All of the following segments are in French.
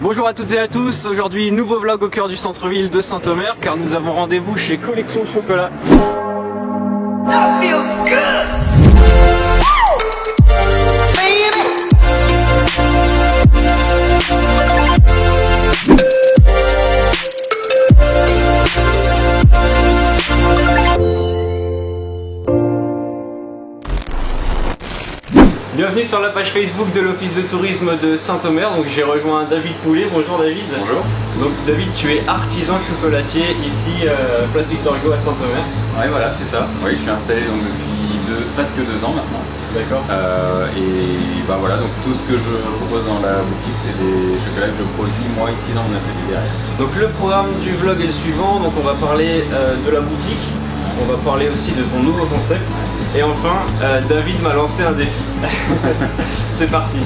Bonjour à toutes et à tous, aujourd'hui nouveau vlog au cœur du centre-ville de Saint-Omer car nous avons rendez-vous chez Collection Chocolat. Bienvenue sur la page Facebook de l'Office de tourisme de Saint-Omer. Donc j'ai rejoint David Poulet. Bonjour David. Bonjour. Donc David, tu es artisan chocolatier ici place Victor Hugo à Saint-Omer. Ouais, voilà, c'est ça. Oui, je suis installé donc depuis presque 2 ans maintenant. D'accord. Et bah voilà, donc tout ce que je propose dans la boutique, c'est des chocolats que je produis moi ici dans mon atelier derrière. Donc le programme du vlog est le suivant. Donc on va parler de la boutique. On va parler aussi de ton nouveau concept. Et enfin, David m'a lancé un défi. C'est parti.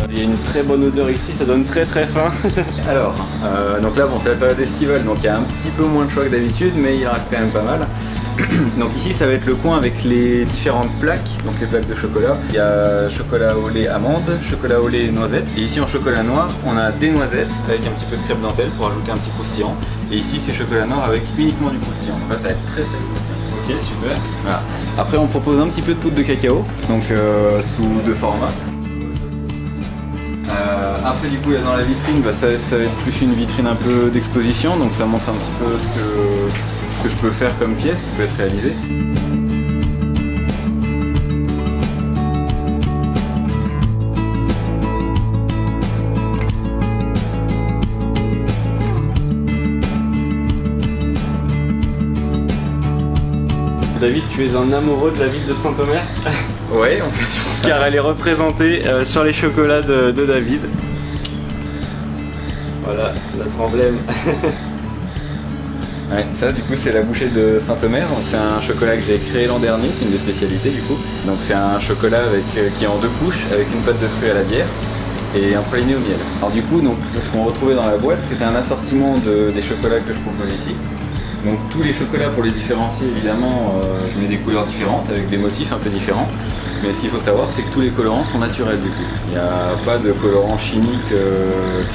Il y a une très bonne odeur ici, ça donne très faim. Alors, donc là, bon, c'est la période estivale, donc il y a un petit peu moins de choix que d'habitude, mais il en reste quand même pas mal. Donc ici ça va être le coin avec les différentes plaques, donc les plaques de chocolat. Il y a chocolat au lait amande, chocolat au lait noisette. Et ici en chocolat noir, on a des noisettes avec un petit peu de crème dentelle pour ajouter un petit croustillant. Et ici c'est chocolat noir avec uniquement du croustillant. Donc là ça va être très croustillant. Ok, super. Voilà. Après on propose un petit peu de poudre de cacao, donc sous 2 formats. Après du coup là dans la vitrine, ça va être plus une vitrine un peu d'exposition, donc ça montre un petit peu ce que je peux faire comme pièce qui peut être réalisée. David, tu es un amoureux de la ville de Saint-Omer. Ouais, on peut dire ça. Car elle est représentée sur les chocolats de David. Voilà, notre emblème. Ouais, ça du coup c'est la bouchée de Saint-Omer, donc c'est un chocolat que j'ai créé l'an dernier, c'est une des spécialités du coup. Donc c'est un chocolat qui est en 2 couches, avec une pâte de fruits à la bière et un praliné au miel. Alors du coup, donc, ce qu'on retrouvait dans la boîte, c'était un assortiment des chocolats que je propose ici. Donc tous les chocolats, pour les différencier évidemment, je mets des couleurs différentes avec des motifs un peu différents. Mais ce qu'il faut savoir, c'est que tous les colorants sont naturels du coup. Il n'y a pas de colorant chimique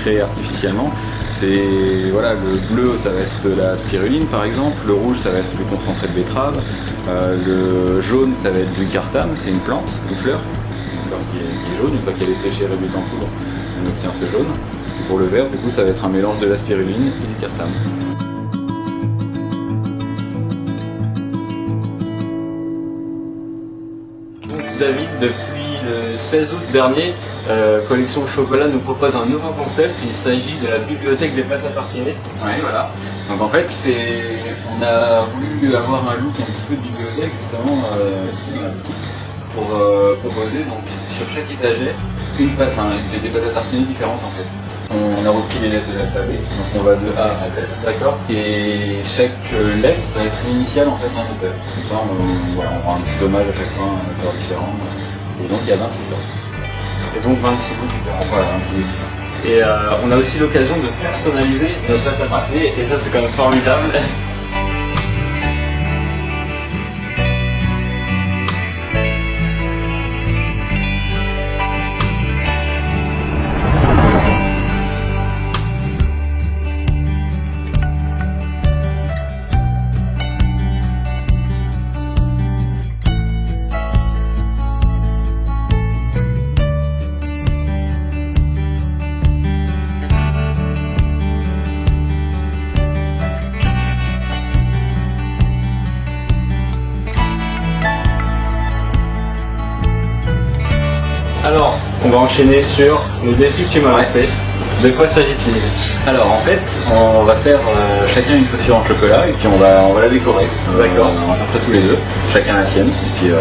créé artificiellement. C'est, voilà, le bleu ça va être de la spiruline par exemple, le rouge ça va être du concentré de betterave, le jaune ça va être du cartame, c'est une plante, une fleur qui est jaune, une fois qu'elle est séchée et réduite en poudre, on obtient ce jaune. Et pour le vert du coup ça va être un mélange de la spiruline et du cartame. David, depuis le 16 août dernier, Collection Chocolat nous propose un nouveau concept. Il s'agit de la bibliothèque des pâtes à tartiner. Oui, voilà. Donc en fait, on a voulu avoir un look un petit peu de bibliothèque justement ici dans la boutique pour proposer donc sur chaque étagère des pâtes à tartiner différentes en fait. On a repris les lettres de l'alphabet, donc on va de A à Z, d'accord. Et chaque lettre va être l'initiale en fait d'un auteur. Comme ça, on rend un petit hommage à chaque fois à un auteur différent. Et donc il y a 26 sortes. Et donc 26 goûts différents. Voilà, 26 goûts différents. Et on a aussi l'occasion de personnaliser notre pâte à tartiner et ça c'est quand même formidable. Alors, on va enchaîner sur le défi que tu m'as lancé. De quoi s'agit-il? Alors en fait, on va faire chacun une chaussure en chocolat et puis on va la décorer. D'accord. On va faire ça tous les deux, chacun la sienne, et puis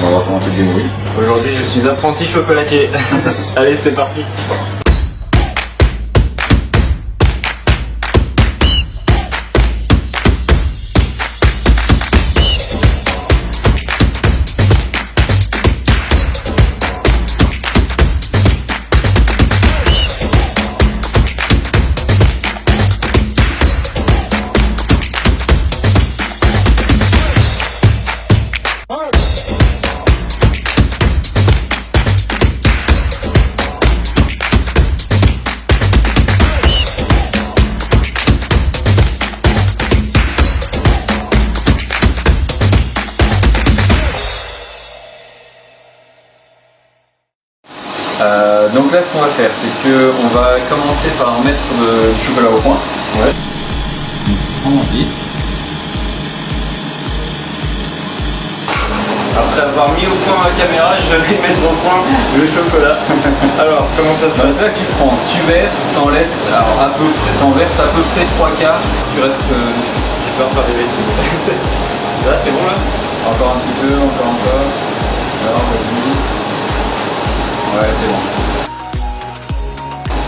on va voir comment tu te débrouilles. Aujourd'hui, je suis apprenti chocolatier. Allez, c'est parti. là, ce qu'on va faire, c'est qu'on va commencer par mettre du chocolat au point. Ouais. On envie. Après avoir mis au point la caméra, je vais mettre au point le chocolat. Alors, comment ça se passe? Là, tu prends, tu verses, t'en laisses, alors à peu près, t'en verses à peu près 3/4, tu restes dessus. J'ai peur de faire des bêtises. Là, c'est bon là? Encore un petit peu, encore un peu. Alors, vas-y. Ouais, c'est bon.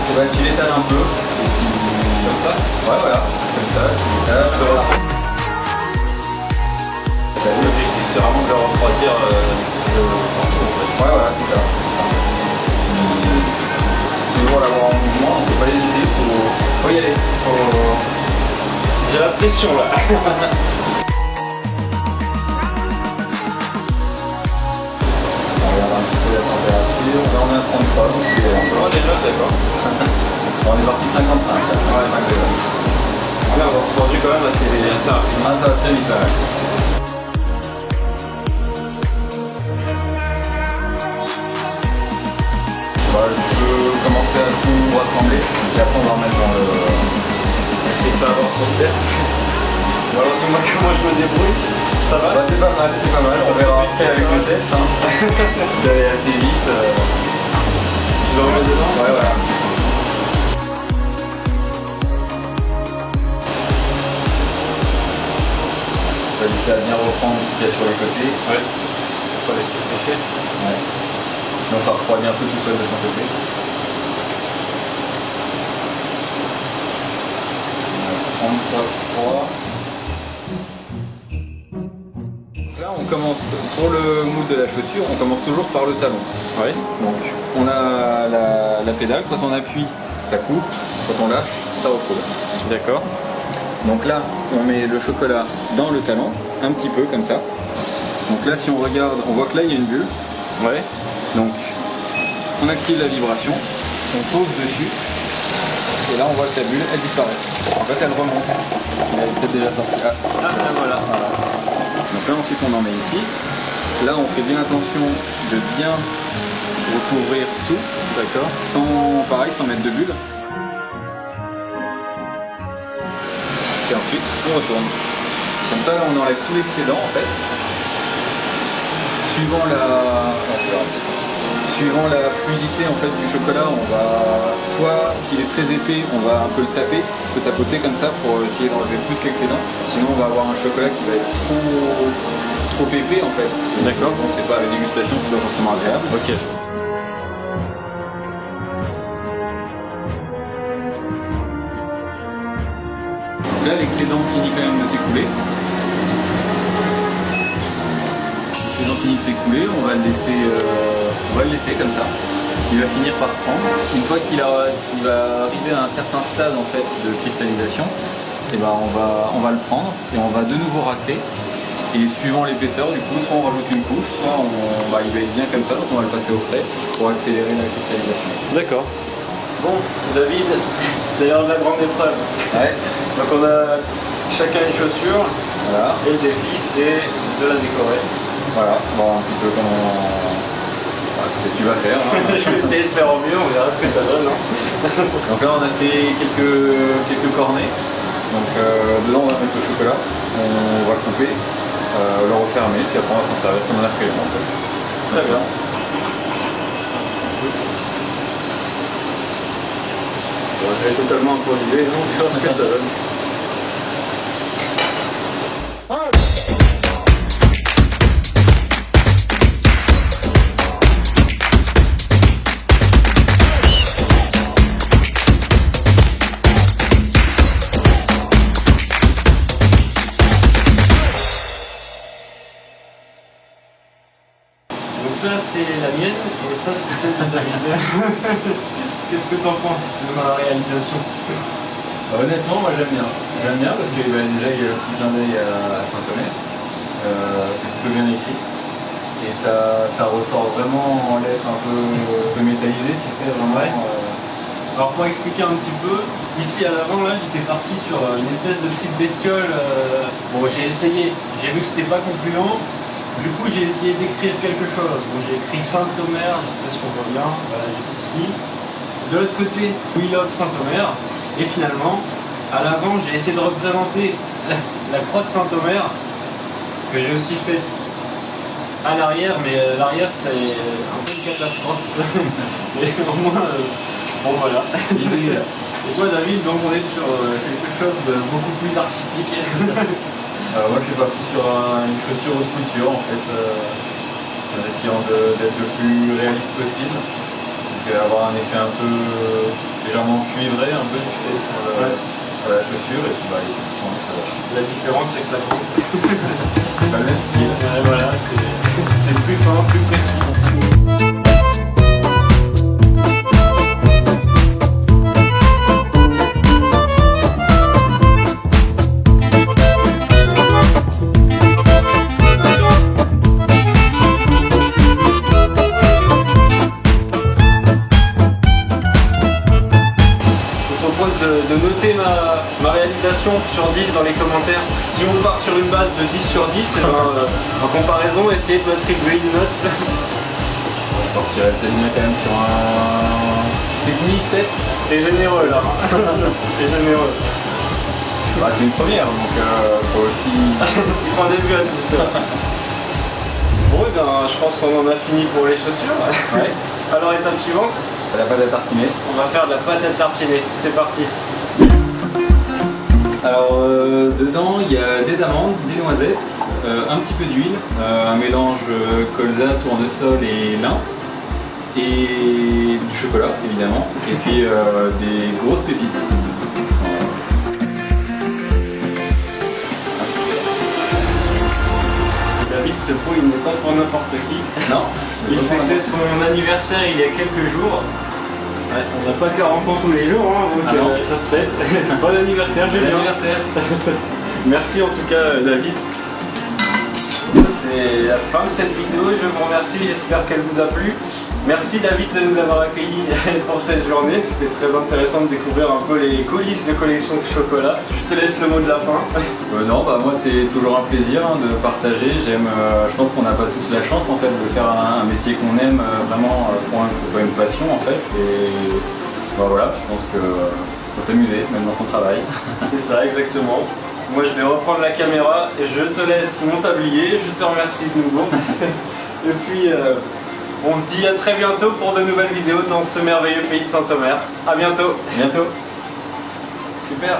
Et bah, tu l'étales un peu, et puis comme ça. Ouais, voilà, comme ça, tu l'étales, voilà. L'objectif, c'est vraiment de le refroidir partout en fait. Ouais, voilà, c'est ça. Toujours l'avoir en mouvement, on ne peut pas hésiter, faut y aller. J'ai la pression là. On regarde un petit peu la température, là on est à 33, donc Oh, déjà, d'accord. on est parti de 55. Ouais, c'est bon. Là, on s'est rendu quand même assez rapide. Ah, ça va très vite là. Ouais, je peux commencer à tout rassembler et après on va remettre dans le... Essayer de pas avoir trop de pertes. Bon, alors dis-moi comment je me débrouille. Ça va? Bah, c'est pas mal, on verra après avec le test. Hein. Si d'aller assez vite. Tu vas remettre dedans? Ouais, voilà. Je vais inviter à bien reprendre ce qu'il y a sur les côtés. Ouais. Faut laisser sécher. Ouais. Sinon ça refroidit un peu tout seul de son côté. 33. Là on commence, pour le moule de la chaussure, on commence toujours par le talon. Ouais. Donc on a la pédale, quand on appuie, ça coupe, quand on lâche, ça recoule. D'accord. Donc là, on met le chocolat dans le talon, un petit peu comme ça. Donc là, si on regarde, on voit que là, il y a une bulle. Ouais. Donc, on active la vibration, on pose dessus, et là, on voit que la bulle, elle disparaît. En fait, elle remonte. Elle est peut-être déjà sortie. Ah, voilà. Donc là, ensuite, on en met ici. Là, on fait bien attention de bien recouvrir tout, d'accord, sans mettre de bulle. Et ensuite, on retourne. Comme ça, là, on enlève tout l'excédent, en fait. Suivant la fluidité en fait du chocolat, on va soit, s'il est très épais, on va un peu le taper, on peut tapoter comme ça pour essayer d'enlever plus l'excédent. Sinon, on va avoir un chocolat qui va être trop épais en fait. D'accord. Bon, c'est pas la dégustation, c'est pas forcément agréable. Ok. Donc là, l'excédent finit quand même de s'écouler. L'excédent finit de s'écouler, on va le laisser comme ça. Il va finir par prendre. Une fois qu'il va arriver à un certain stade en fait de cristallisation, et ben on va le prendre et on va de nouveau racler. Et suivant l'épaisseur, du coup, soit on rajoute une couche, soit il va être bien comme ça, donc on va le passer au frais pour accélérer la cristallisation. D'accord. Bon, David, c'est l'heure de la grande épreuve. Ouais. Donc on a chacun une chaussure, Voilà. et le défi c'est de la décorer. Voilà. Bon, un petit peu comme ce que tu vas faire. Hein. Je vais essayer de faire au mieux, on verra ce que ça donne. Hein. Donc là, on a fait quelques cornets. Donc dedans, on va mettre le chocolat, on va le couper, le refermer, puis après on va s'en servir comme un crayon en fait. Très bien. Bon, je vais totalement improviser, on verra ce que ça donne. Donc ça c'est la mienne et ça c'est celle de David. Qu'est-ce que tu en penses de ma réalisation? Honnêtement, moi j'aime bien. J'aime bien parce que déjà il y a le petit clin d'œil à Saint-Omer. C'est plutôt bien écrit. Et ça ressort vraiment en lettres un peu métallisées, tu sais, vraiment. Ouais. Alors pour expliquer un petit peu, ici à l'avant là j'étais parti sur une espèce de petite bestiole. Bon j'ai essayé, j'ai vu que c'était pas concluant. Du coup, j'ai essayé d'écrire quelque chose. Bon, j'ai écrit Saint-Omer, je sais pas si on voit bien, voilà, juste ici. De l'autre côté, We Love Saint-Omer. Et finalement, à l'avant, j'ai essayé de représenter la croix de Saint-Omer, que j'ai aussi faite à l'arrière, mais l'arrière c'est un peu une catastrophe. Mais au moins, bon voilà. Et toi David, donc on est sur quelque chose de beaucoup plus artistique. Moi je suis parti sur une chaussure haute couture en fait, en essayant d'être le plus réaliste possible. Donc avoir un effet un peu légèrement cuivré, un peu tu sais, sur la chaussure et puis La différence c'est flagrante. c'est pas le même style. Et voilà, c'est plus fin, plus précis. De noter ma réalisation sur 10 dans les commentaires. Si on part sur une base de 10 sur 10, en comparaison, essayez de m'attribuer une note. Je partirais peut-être quand même sur un 6,5, 7. T'es généreux là. T'es généreux. Bah, c'est une première donc faut aussi... Il faut un début à tout ça. Bon et ben je pense qu'on en a fini pour les chaussures. Ouais. Alors étape suivante. La pâte à tartiner. On va faire de la pâte à tartiner. C'est parti. Alors dedans il y a des amandes, des noisettes, un petit peu d'huile, un mélange colza, tournesol et lin, et du chocolat évidemment, et puis des grosses pépites. David, ce pot il n'est pas pour n'importe qui. Non. Il fêtait son anniversaire il y a quelques jours. Ouais, on n'a pas 40 ans tous les jours, hein, donc ça se fête. Bon anniversaire, Julien. Bon anniversaire. Merci en tout cas, David. C'est la fin de cette vidéo, je vous remercie, j'espère qu'elle vous a plu. Merci David de nous avoir accueillis pour cette journée, c'était très intéressant de découvrir un peu les coulisses de collection de chocolat. Je te laisse le mot de la fin. Non, bah moi c'est toujours un plaisir de partager, je pense qu'on n'a pas tous la chance en fait de faire un métier qu'on aime vraiment, pour que ce soit une passion en fait, et bah, voilà, je pense que faut s'amuser même dans son travail. C'est ça, exactement. Moi je vais reprendre la caméra et je te laisse mon tablier, je te remercie de nouveau. Et puis on se dit à très bientôt pour de nouvelles vidéos dans ce merveilleux pays de Saint-Omer. A bientôt. Bientôt. Super.